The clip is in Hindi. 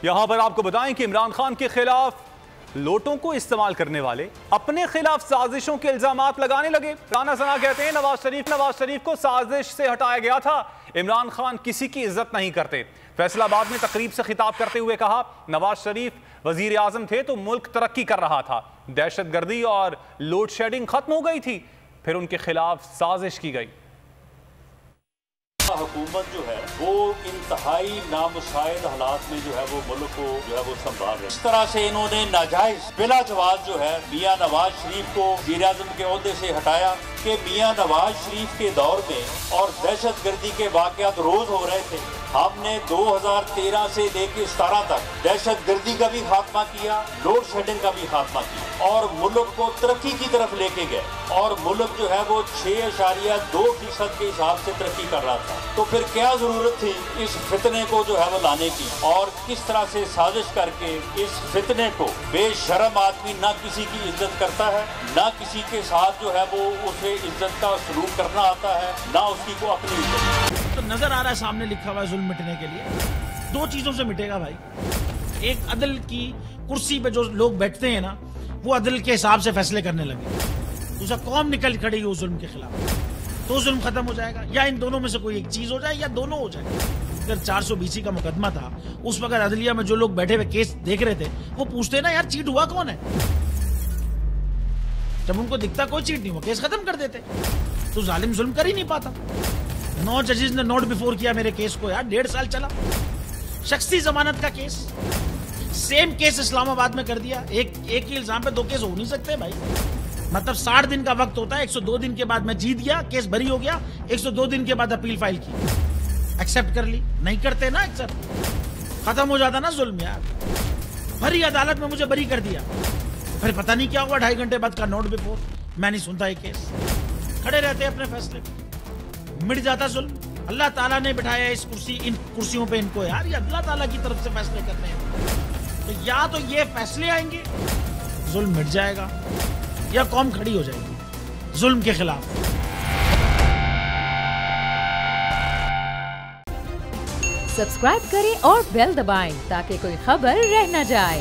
यहां पर आपको बताएं कि इमरान खान के खिलाफ लोटों को इस्तेमाल करने वाले अपने खिलाफ साजिशों के इल्जामात लगाने लगे। राना सना कहते हैं नवाज शरीफ को साजिश से हटाया गया था। इमरान खान किसी की इज्जत नहीं करते। फैसलाबाद में तकरीब से खिताब करते हुए कहा, नवाज शरीफ वजीर आजम थे तो मुल्क तरक्की कर रहा था, दहशतगर्दी और लोड शेडिंग खत्म हो गई थी, फिर उनके खिलाफ साजिश की गई। हुकूमत जो है वो इंतहाई नामुशाहिद हालात में जो है वो मुल्क को जो है वो संभाल रहे। इस तरह से इन्होंने नाजायज बिला जवाब जो है मियां नवाज शरीफ को वज़ीर आज़म के ओहदे से हटाया कि मियां नवाज शरीफ के दौर में और दहशतगर्दी के वाक़यात रोज हो रहे थे। हमने 2013 से लेकर 17 तक दहशतगर्दी का भी खात्मा किया, लोड शेडिंग का भी खात्मा किया और मुल्क को तरक्की की तरफ लेके गए और मुल्क जो है वो 6.2% के हिसाब से तरक्की कर रहा था। तो फिर क्या जरूरत थी इस फितने को जो है वो लाने की और किस तरह से साजिश करके इस फितने को, बेशर्म आदमी ना किसी की इज्जत करता है, ना किसी के साथ जो है वो उसे इज्जत का सलूक करना आता है, ना उसकी को अपनी इज्जत। तो नजर आ रहा है सामने लिखा हुआ है जुल्म मिटने के लिए दो चीजों से मिटेगा भाई। एक, अदल की कुर्सी पे जो लोग बैठते हैं ना वो अदल के हिसाब से फैसले करने लगे। दूसरा, कौम निकल खड़ी हो जुल्म के खिलाफ तो जुल्म खत्म हो जाएगा। या इन दोनों में से कोई एक चीज हो जाए या दोनों हो जाए। अगर 420 का मुकदमा था उस वक्त अदलिया में जो लोग बैठे हुए केस देख रहे थे वो पूछते ना यार चीट हुआ कौन है। जब उनको दिखता कोई चीट नहीं हुआ केस खत्म कर देते। तो जालिम जुल्म कर ही नहीं पाता। 9 जजेस ने नोट बिफोर किया मेरे केस को यार, 1.5 साल चला। शख्सी जमानत का केस, सेम केस इस्लामाबाद में कर दिया। एक ही इल्जाम पे 2 केस हो नहीं सकते भाई। मतलब 60 दिन का वक्त होता है, 102 दिन के बाद मैं जीत गया, केस बरी हो गया, 102 दिन के बाद अपील फाइल की, एक्सेप्ट कर ली। नहीं करते ना एक्सेप्ट, खत्म हो जाता ना जुल्म यार। भरी अदालत में मुझे बरी कर दिया, फिर पता नहीं क्या हुआ 2.5 घंटे बाद का नोट बिफोर, मैं नहीं सुनता ये केस। खड़े रहते अपने फैसले पे, मिट जाता जुल्म। अल्लाह ताला ने बिठाया इस कुर्सी, इन कुर्सियों पे इनको यार, ये अल्लाह ताला की तरफ से फैसले करने हैं। तो या तो ये फैसले आएंगे, जुल्म मिट जाएगा, या कौम खड़ी हो जाएगी जुल्म के खिलाफ। सब्सक्राइब करें और बेल दबाएं ताकि कोई खबर रह न जाए।